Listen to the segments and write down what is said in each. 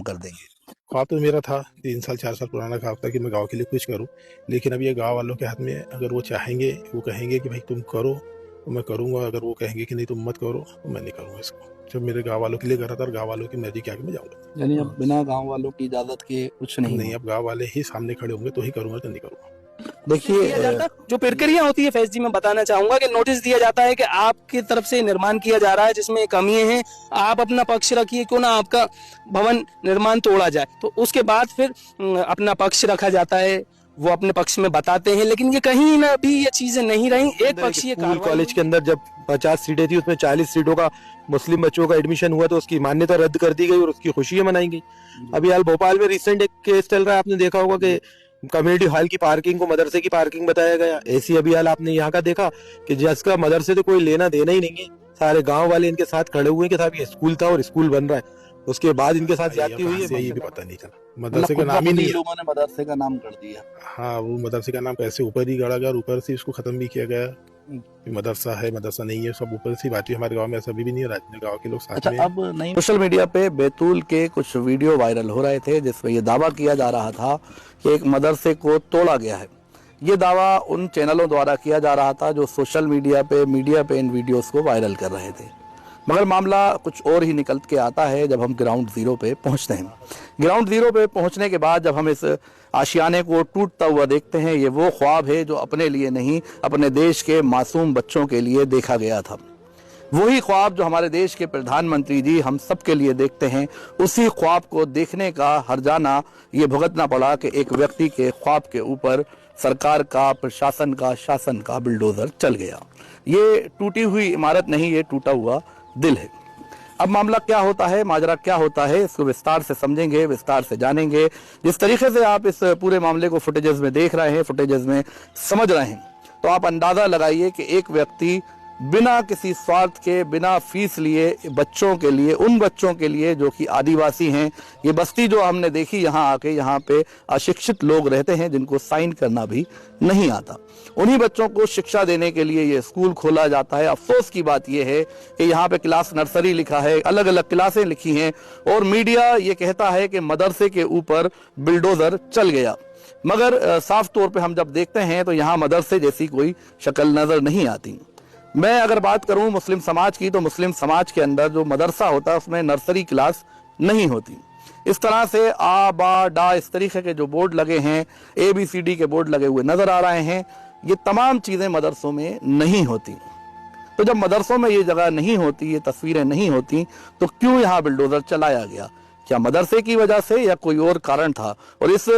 कर देंगे। ख्वाब तो मेरा था, 3 साल 4 साल पुराना ख्वाब था कि मैं गाँव के लिए कुछ करूँ। लेकिन अब ये गाँव वालों के हाथ में है, अगर वो चाहेंगे, वो कहेंगे कि भाई तुम करो, तो मैं करूँगा। अगर वो कहेंगे कि नहीं तुम मत करो, तो मैं नहीं करूँगा इसको। जब मेरे गाँव वालों के लिए कर रहा था और गाँव वालों की मर्ज़ी के आगे मैं जाऊँगा। यानी अब बिना गाँव वालों की इजाज़त के कुछ नहीं नहीं, होगा। अब गाँव वाले ही सामने खड़े होंगे तो ही करूँगा, तो नहीं करूँगा। देखिए जो प्रक्रिया होती है फैज जी, मैं बताना चाहूंगा कि नोटिस दिया जाता है कि आपकी तरफ से निर्माण किया जा रहा है जिसमें कमियां हैं, आप अपना पक्ष रखिए, क्यों ना आपका भवन निर्माण तोड़ा जाए। तो उसके बाद फिर अपना पक्ष रखा जाता है, वो अपने पक्ष में बताते हैं। लेकिन ये कहीं ना भी ये चीजें नहीं रही, एक पक्षीय स्कूल कॉलेज के अंदर जब 50 सीटें थी उसमें 40 सीटों का मुस्लिम बच्चों का एडमिशन हुआ तो उसकी मान्यता रद्द कर दी गई और उसकी खुशियां मनाई गई। अभी हाल भोपाल में रिसेंट एक केस चल रहा है, आपने देखा होगा कि कम्युनिटी हॉल की पार्किंग को मदरसे की पार्किंग बताया गया। ऐसी अभी हाल आपने यहाँ का देखा कि जिसका मदरसे तो कोई लेना देना ही नहीं है, सारे गांव वाले इनके साथ खड़े हुए हैं कि साहब ये स्कूल था और स्कूल बन रहा है। उसके बाद इनके साथ ज्यादती हुई है, ये भी पता नहीं चला। मदरसे का नाम ही नहीं है, लोगों ने मदरसे का नाम कर दिया। हाँ, वो मदरसे का नाम कैसे ऊपर ही गढ़ा गया और ऊपर से इसको खत्म भी किया गया। मदरसा है, मदरसा नहीं है, सब ऊपर से बात है। हमारे गांव में ऐसा भी नहीं है, राजनीतिक गांव के लोग साथ अच्छा, में। अब नहीं, सोशल मीडिया पे बैतूल के कुछ वीडियो वायरल हो रहे थे जिसमें ये दावा किया जा रहा था कि एक मदरसे को तोड़ा गया है। ये दावा उन चैनलों द्वारा किया जा रहा था जो सोशल मीडिया पे इन वीडियोस को वायरल कर रहे थे। मगर मामला कुछ और ही निकल के आता है जब हम ग्राउंड जीरो पे पहुंचते हैं। ग्राउंड जीरो पे पहुंचने के बाद जब हम इस आशियाने को टूटता हुआ देखते हैं, ये वो ख्वाब है जो अपने लिए नहीं, अपने देश के मासूम बच्चों के लिए देखा गया था। वही ख्वाब जो हमारे देश के प्रधानमंत्री जी हम सब के लिए देखते हैं, उसी ख्वाब को देखने का हर्जाना ये भुगतना पड़ा कि एक व्यक्ति के ख्वाब के ऊपर सरकार का, प्रशासन का, शासन का बुलडोजर चल गया। ये टूटी हुई इमारत नहीं, ये टूटा हुआ दिल है। अब मामला क्या होता है, माजरा क्या होता है, इसको विस्तार से समझेंगे, विस्तार से जानेंगे। जिस तरीके से आप इस पूरे मामले को फुटेजेस में देख रहे हैं, फुटेजेस में समझ रहे हैं, तो आप अंदाजा लगाइए कि एक व्यक्ति बिना किसी स्वार्थ के, बिना फीस लिए बच्चों के लिए, उन बच्चों के लिए जो कि आदिवासी हैं, ये बस्ती जो हमने देखी यहाँ आके, यहाँ पे अशिक्षित लोग रहते हैं जिनको साइन करना भी नहीं आता, उन्हीं बच्चों को शिक्षा देने के लिए ये स्कूल खोला जाता है। अफसोस की बात यह है कि यहाँ पे क्लास नर्सरी लिखा है, अलग अलग क्लासें लिखी हैं और मीडिया ये कहता है कि मदरसे के ऊपर बुलडोजर चल गया। मगर साफ तौर पे हम जब देखते हैं तो यहाँ मदरसे जैसी कोई शक्ल नजर नहीं आती। मैं अगर बात करूं मुस्लिम समाज की, तो मुस्लिम समाज के अंदर जो मदरसा होता है उसमें नर्सरी क्लास नहीं होती। इस तरह से आ, बा, डा, इस तरीके के जो बोर्ड लगे हैं, ABCD के बोर्ड लगे हुए नजर आ रहे हैं, ये तमाम चीजें मदरसों में नहीं होती। तो जब मदरसों में ये जगह नहीं होती, ये तस्वीरें नहीं होती, तो क्यों यहाँ बुलडोजर चलाया गया? क्या मदरसे की वजह से या कोई और कारण था? और इस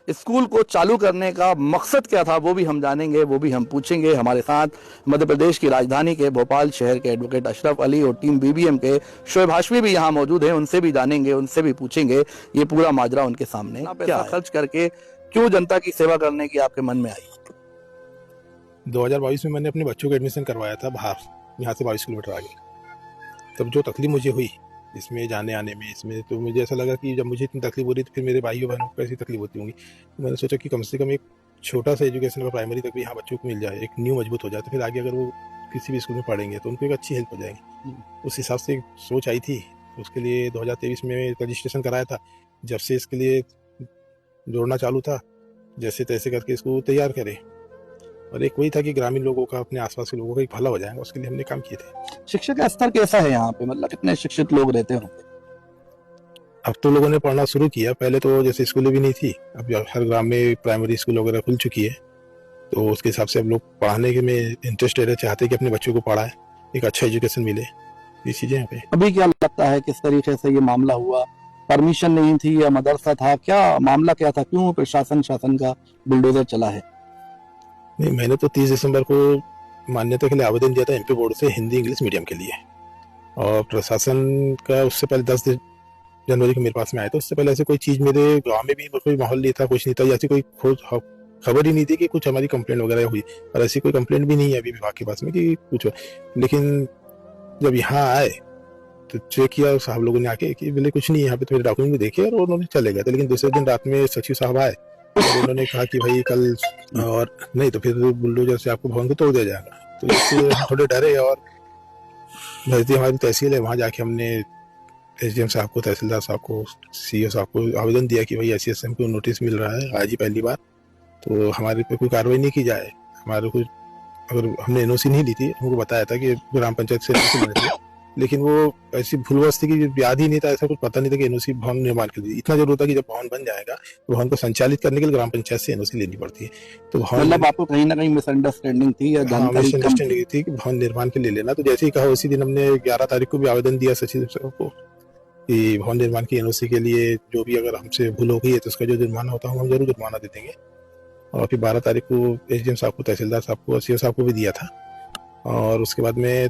स्कूल को चालू करने का मकसद क्या था, वो भी हम जानेंगे, वो भी हम पूछेंगे। हमारे साथ मध्य प्रदेश की राजधानी के भोपाल शहर के एडवोकेट अशरफ अली और टीम BBM के शोएब हाशमी भी यहाँ मौजूद हैं, उनसे भी जानेंगे, उनसे भी पूछेंगे ये पूरा माजरा उनके सामने क्या खर्च करके क्यों जनता की सेवा करने की आपके मन में आई? 2022 में मैंने अपने बच्चों को एडमिशन करवाया था बाहर, यहाँ से 22 किलोमीटर आगे। तब जो तकलीफ मुझे हुई इसमें जाने आने में, इसमें तो मुझे ऐसा लगा कि जब मुझे इतनी तकलीफ हो रही तो फिर मेरे भाइयों बहनों को कैसी तकलीफ होती होंगी। तो मैंने सोचा कि कम से कम एक छोटा सा एजुकेशन अगर प्राइमरी तक भी यहाँ बच्चों को मिल जाए, एक न्यू मजबूत हो जाए, तो फिर आगे अगर वो किसी भी स्कूल में पढ़ेंगे तो उनको एक अच्छी हेल्प हो जाएगी। उस हिसाब से सोच आई थी। उसके लिए 2023 में रजिस्ट्रेशन कराया था। जब से इसके लिए जोड़ना चालू था, जैसे तैसे करके इसको तैयार करें, और एक वही था कि ग्रामीण लोगों का, अपने आसपास के लोगों का एक भला हो जाएगा, उसके लिए हमने काम किए थे। शिक्षा का स्तर कैसा है यहाँ पे, मतलब कितने शिक्षित लोग रहते होंगे? अब तो लोगों ने पढ़ना शुरू किया, पहले तो जैसे स्कूलें भी नहीं थी, अब हर ग्राम में प्राइमरी स्कूल वगैरह खुल चुकी है, तो उसके हिसाब से अब लोग पढ़ाने के में इंटरेस्टेड है, चाहते हैं कि अपने बच्चों को पढ़ाएं, एक अच्छा एजुकेशन मिले, ये चीजें यहाँ पे। अभी क्या लगता है किस तरीके से ये मामला हुआ? परमिशन नहीं थी या मदरसा था, क्या मामला क्या था, क्यों प्रशासन शासन का बुलडोजर चला है? नहीं, मैंने तो 30 दिसंबर को मान्यता के लिए आवेदन दिया था MP बोर्ड से हिंदी इंग्लिश मीडियम के लिए, और प्रशासन का उससे पहले 10 जनवरी को मेरे पास में आया था। उससे पहले ऐसे कोई चीज़ मेरे गांव में भी कोई माहौल नहीं था, कुछ नहीं था, ऐसी कोई खबर ही नहीं थी कि कुछ हमारी कंप्लेंट वगैरह हुई, और ऐसी कोई कंप्लेंट भी नहीं है अभी विभाग के पास में कि कुछ। लेकिन जब यहाँ आए तो चेक किया साहब लोगों ने आके कि बोले कुछ नहीं यहाँ पे, तो मेरे डॉक्यूमेंट भी देखे और उन्होंने चले गए थे। लेकिन दूसरे दिन रात में सचिव साहब आए और उन्होंने कहा कि भाई कल और नहीं तो फिर बुलडोजर से आपको भवन को तोड़ दिया जाएगा। तो इससे थोड़े डरे, और नजदीक हमारी तहसील है, वहाँ जाके हमने एसडीएम साहब को, तहसीलदार साहब को, सीओ साहब को आवेदन दिया कि भाई एसएसएम को नोटिस मिल रहा है आज ही पहली बार, तो हमारे पे कोई कार्रवाई नहीं की जाए। हमारे को अगर हमने एनओसी नहीं ली थी, हमको बताया था कि ग्राम पंचायत से एनओसी लेनी थी, लेकिन वो ऐसी भूलवश थी कि याद ही नहीं था, ऐसा कुछ पता नहीं था कि एनओसी भवन निर्माण के लिए इतना जरूरत था कि जब भवन बन जाएगा तो भवन को संचालित करने के लिए ग्राम पंचायत से एनओसी लेनी पड़ती है। तो मतलब आपको कहीं ना कहीं मिसअंडरस्टैंडिंग थी या जानकारी कम मिसअंडरस्टैंडिंग थी कि भवन निर्माण के लिए लेना। तो जैसे ही कहा उसी दिन हमने 11 तारीख को भी आवेदन दिया सचिव साहब को कि भवन निर्माण की एनओसी के लिए जो भी अगर हमसे भूल हो गई है तो उसका जो जुर्माना होता है हम जरूर जुर्माना दे देंगे। और फिर 12 तारीख को एसडीएम साहब को, तहसीलदार साहब को, सीओ साहब को भी दिया था। और उसके बाद में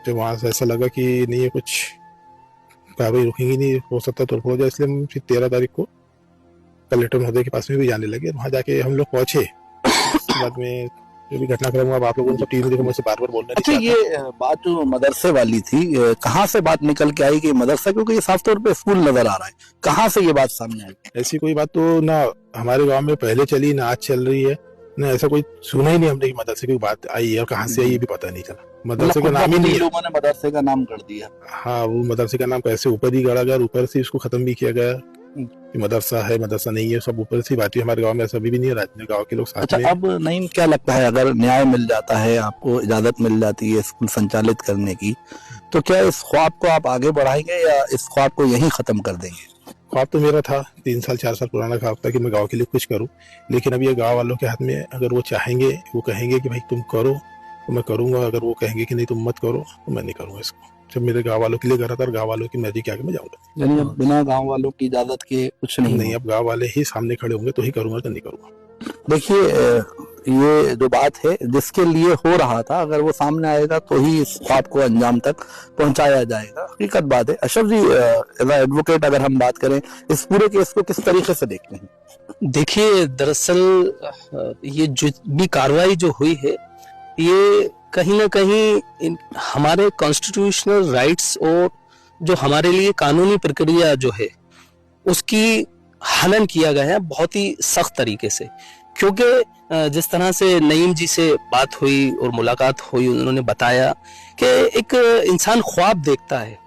जब वहाँ से ऐसा लगा कि नहीं ये कुछ कार्रवाई रुकेंगी नहीं, हो सकता तो हो जाए, इसलिए हम फिर 13 तारीख को कलेक्टर महोदय के पास में भी जाने लगे। वहाँ जाके हम लोग पहुंचे। उसके बाद में जो भी घटनाक्रम हुआ आप लोगों को टीम देखो, मुझसे बार बार बोलना अच्छा, ये बात जो मदरसे वाली थी, कहाँ से बात निकल के आई कि मदरसा, क्योंकि ये साफ तौर पे स्कूल नजर आ रहा है, कहाँ से ये बात सामने आई? ऐसी कोई बात तो ना हमारे गांव में पहले चली ना आज चल रही है, ना ऐसा कोई सुना ही नहीं हमने कि मदरसे की बात आई है। और कहाँ से आई ये भी पता नहीं चला। मदरसे का नाम ही नहीं, लोगों ने मदरसे का नाम कर दिया। हाँ, वो मदरसे का नाम कैसे ऊपर ही गढ़ा गया, ऊपर से इसको खत्म भी किया गया कि मदरसा है मदरसा नहीं है, सब ऊपर से बात। हमारे गांव में ऐसा भी नहीं है, गांव के लोग साथ अच्छा, में। अब नहीं, क्या लगता है अगर न्याय मिल जाता है, आपको इजाजत मिल जाती है स्कूल संचालित करने की, तो क्या इस ख्वाब को आप आगे बढ़ाएंगे या इस ख्वाब को यहीं खत्म कर देंगे? ख्वाब तो मेरा था, 3 साल 4 साल पुराना ख्वाब था कि मैं गांव के लिए कुछ करूं। लेकिन अब ये गांव वालों के हाथ में, अगर वो चाहेंगे, वो कहेंगे कि भाई तुम करो तो मैं करूंगा, अगर वो कहेंगे कि नहीं तुम मत करो तो मैं नहीं करूंगा इसको। जब मेरे गांव वालों के लिए करा था और गांव वालों की मर्जी के आगे मैं जाऊंगा। यानी अब बिना गांव वालों की इजाजत के कुछ नहीं, अब गांव वाले ही सामने खड़े होंगे तो ही करूंगा, तो नहीं करूंगा। देखिए, ये जो बात है जिसके लिए हो रहा था, अगर वो सामने आएगा तो ही इस ख्वाब को अंजाम तक पहुंचाया जाएगा। हकीकत बात है। अशरफ जी, एज एडवोकेट अगर हम बात करें, इस पूरे केस को किस तरीके से देखते हैं? देखिए, दरअसल ये जो भी कार्रवाई जो हुई है, ये कहीं ना कहीं हमारे कॉन्स्टिट्यूशनल राइट्स और जो हमारे लिए कानूनी प्रक्रिया जो है उसकी हनन किया गया है बहुत ही सख्त तरीके से। क्योंकि जिस तरह से नईम जी से बात हुई और मुलाकात हुई, उन्होंने बताया कि एक इंसान ख्वाब देखता है।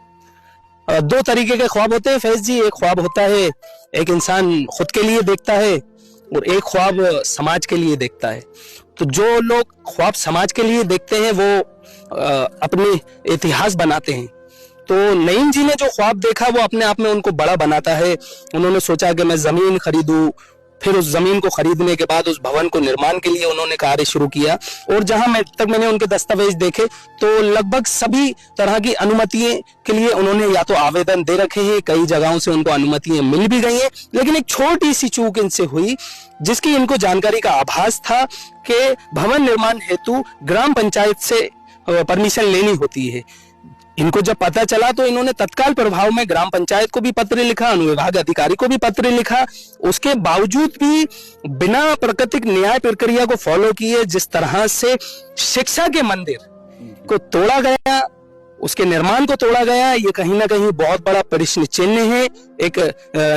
2 तरीके के ख्वाब होते हैं फैज जी। एक ख्वाब होता है एक इंसान खुद के लिए देखता है और एक ख्वाब समाज के लिए देखता है। तो जो लोग ख्वाब समाज के लिए देखते हैं वो अपने इतिहास बनाते हैं। तो नईम जी ने जो ख्वाब देखा वो अपने आप में उनको बड़ा बनाता है। उन्होंने सोचा कि मैं जमीन खरीदूं, फिर उस जमीन को खरीदने के बाद उस भवन को निर्माण के लिए उन्होंने कार्य शुरू किया। और जहां मैंने उनके दस्तावेज देखे तो लगभग सभी तरह की अनुमतियों के लिए उन्होंने या तो आवेदन दे रखे हैं, कई जगहों से उनको अनुमतियां मिल भी गई हैं। लेकिन एक छोटी सी चूक इनसे हुई जिसकी इनको जानकारी का आभास था कि भवन निर्माण हेतु ग्राम पंचायत से परमिशन लेनी होती है। इनको जब पता चला तो इन्होंने तत्काल प्रभाव में ग्राम पंचायत को भी पत्र लिखा, अनुविभाग अधिकारी को भी पत्र लिखा। उसके बावजूद भी बिना प्राकृतिक न्याय प्रक्रिया को फॉलो किए जिस तरह से शिक्षा के मंदिर को तोड़ा गया, उसके निर्माण को तोड़ा गया, ये कहीं ना कहीं बहुत बड़ा प्रश्न चिन्ह है। एक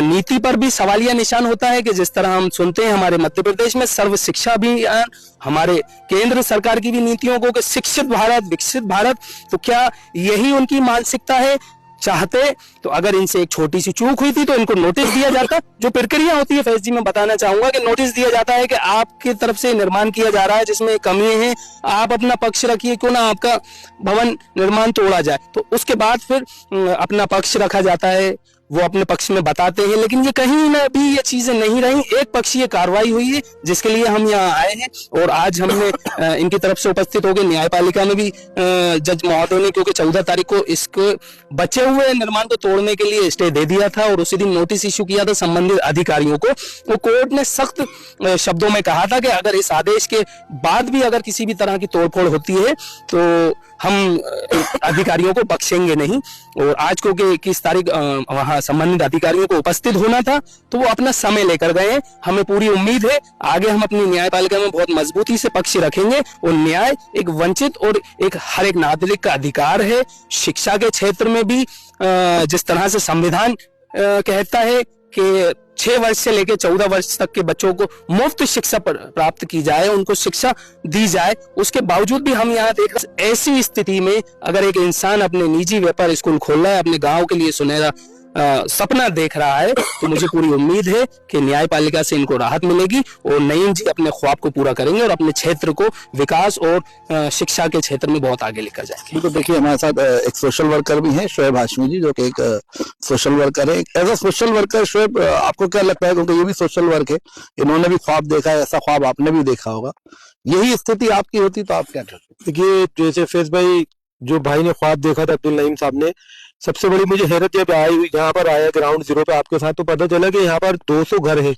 नीति पर भी सवालिया निशान होता है कि जिस तरह हम सुनते हैं हमारे मध्य प्रदेश में सर्व शिक्षा अभियान, हमारे केंद्र सरकार की भी नीतियों को कि शिक्षित भारत विकसित भारत, तो क्या यही उनकी मानसिकता है? चाहते तो अगर इनसे एक छोटी सी चूक हुई थी तो इनको नोटिस दिया जाता। जो प्रक्रिया होती है फैज जी, मैं बताना चाहूंगा कि नोटिस दिया जाता है कि आपकी तरफ से निर्माण किया जा रहा है जिसमें कमी है, आप अपना पक्ष रखिए, क्यों ना आपका भवन निर्माण तोड़ा जाए। तो उसके बाद फिर अपना पक्ष रखा जाता है, वो अपने पक्ष में बताते हैं। लेकिन ये कहीं ना भी ये चीजें नहीं रही, एक पक्षीय कार्रवाई हुई है जिसके लिए हम यहाँ आए हैं। और आज हमने इनकी तरफ से उपस्थित होकर न्यायपालिका में भी जज महोदय ने, क्योंकि 14 तारीख को इसको बचे हुए निर्माण को तोड़ने के लिए स्टे दे दिया था और उसी दिन नोटिस इशू किया था संबंधित अधिकारियों को। वो कोर्ट ने सख्त शब्दों में कहा था कि अगर इस आदेश के बाद भी अगर किसी भी तरह की तोड़फोड़ होती है तो हम अधिकारियों को बख्शेंगे नहीं। और आज को 21 तारीख वहां संबंधित अधिकारियों को उपस्थित होना था तो वो अपना समय लेकर गए। हमें पूरी उम्मीद है आगे हम अपनी न्यायपालिका में बहुत मजबूती से पक्ष रखेंगे। और न्याय एक वंचित और एक हर एक नागरिक का अधिकार है। शिक्षा के क्षेत्र में भी जिस तरह से संविधान कहता है कि 6 वर्ष से लेकर 14 वर्ष तक के बच्चों को मुफ्त शिक्षा प्राप्त की जाए, उनको शिक्षा दी जाए। उसके बावजूद भी हम यहाँ देख, ऐसी स्थिति में अगर एक इंसान अपने निजी व्यापार स्कूल खोल रहा है, अपने गांव के लिए सुनहरा सपना देख रहा है, तो मुझे पूरी उम्मीद है कि न्यायपालिका से इनको राहत मिलेगी और नईम जी अपने ख्वाब को पूरा करेंगे और अपने क्षेत्र को विकास और शिक्षा के क्षेत्र में बहुत आगे लेकर जाएंगे। तो देखिए हमारे साथ एक सोशल वर्कर भी हैं, शोएब हाशमी जी, जो कि एक सोशल वर्कर है। As a social worker Shoaib, आपको क्या लगता है, क्योंकि ये भी सोशल वर्क है, इन्होंने भी ख्वाब देखा है, ऐसा ख्वाब आपने भी देखा होगा, यही स्थिति आपकी होती तो आप क्या करते? देखिए, जैसे फैज भाई, जो भाई ने ख्वाब देखा था अब्दुल नईम साहब ने, सबसे बड़ी मुझे हैरत जब यहाँ पर आया ग्राउंड जीरो पे आपके साथ, तो पता चला कि यहाँ पर 200 घर है,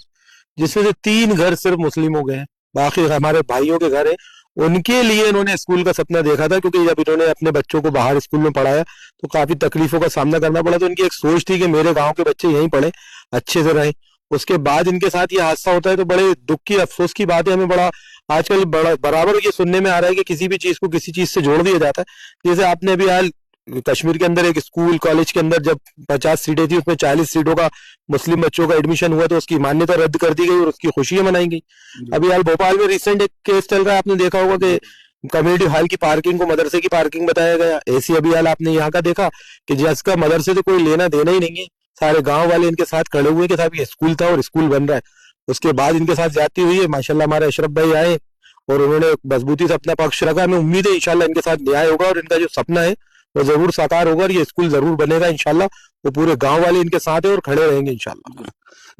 जिसमें से 3 घर सिर्फ मुस्लिम हो गए हैं, बाकी हमारे भाइयों के घर है। उनके लिए इन्होंने स्कूल का सपना देखा था, क्योंकि जब इन्होंने अपने बच्चों को बाहर स्कूल में पढ़ाया तो काफी तकलीफों का सामना करना पड़ा। तो इनकी एक सोच थी कि मेरे गाँव के बच्चे यहीं पढ़े, अच्छे से रहें। उसके बाद इनके साथ ये हादसा होता है तो बड़े दुख की, अफसोस की बात है। हमें बड़ा आजकल बराबर ये सुनने में आ रहा है कि किसी भी चीज को किसी चीज से जोड़ दिया जाता है। जैसे आपने अभी हाल कश्मीर के अंदर एक स्कूल कॉलेज के अंदर जब 50 सीटें थी, उसमें 40 सीटों का मुस्लिम बच्चों का एडमिशन हुआ तो उसकी मान्यता रद्द कर दी गई और उसकी खुशियां मनाई गई। अभी हाल भोपाल में रिसेंट एक केस चल रहा है, आपने देखा होगा कि कम्युनिटी हॉल की पार्किंग को मदरसे की पार्किंग बताया गया। ऐसी अभी हाल आपने यहाँ का देखा कि जिसका मदरसे से कोई लेना देना ही नहीं है, सारे गांव वाले इनके साथ खड़े हुए कि साहब ये स्कूल था और स्कूल बन रहा है। उसके बाद इनके साथ ज्यादती हुई है। माशाल्लाह हमारे अशरफ भाई आए और उन्होंने मजबूती से अपना पक्ष रखा। हमें उम्मीद है इंशाल्लाह इनके साथ न्याय होगा और इनका जो सपना है वो जरूर साकार होगा और ये स्कूल जरूर बनेगा इंशाल्लाह। वो पूरे गांव वाले इनके साथ है और खड़े रहेंगे इंशाल्लाह।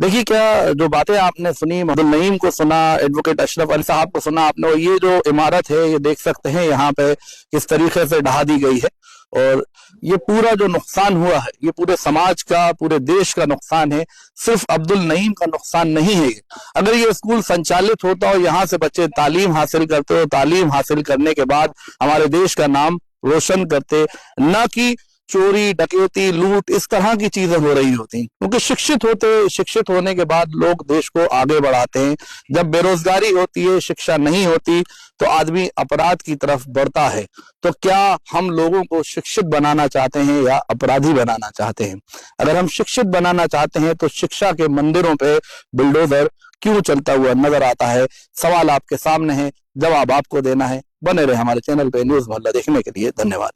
देखिए, क्या जो बातें आपने सुनी, अब्दुल नईम को सुना, एडवोकेट अशरफ अली साहब को सुना आपने, और ये जो इमारत है ये देख सकते हैं यहाँ पे किस तरीके से ढहा दी गई है। और ये पूरा जो नुकसान हुआ है ये पूरे समाज का, पूरे देश का नुकसान है, सिर्फ अब्दुल नईम का नुकसान नहीं है। अगर ये स्कूल संचालित होता और यहाँ से बच्चे तालीम हासिल करते और तालीम हासिल करने के बाद हमारे देश का नाम रोशन करते, न कि चोरी डकैती लूट इस तरह की चीजें हो रही होती। क्योंकि शिक्षित होने के बाद लोग देश को आगे बढ़ाते हैं। जब बेरोजगारी होती है, शिक्षा नहीं होती, तो आदमी अपराध की तरफ बढ़ता है। तो क्या हम लोगों को शिक्षित बनाना चाहते हैं या अपराधी बनाना चाहते हैं? अगर हम शिक्षित बनाना चाहते हैं तो शिक्षा के मंदिरों पे बुलडोजर क्यों चलता हुआ नजर आता है? सवाल आपके सामने है, जवाब आपको देना है। बने रहे हमारे चैनल पे न्यूज मोहल्ला देखने के लिए। धन्यवाद।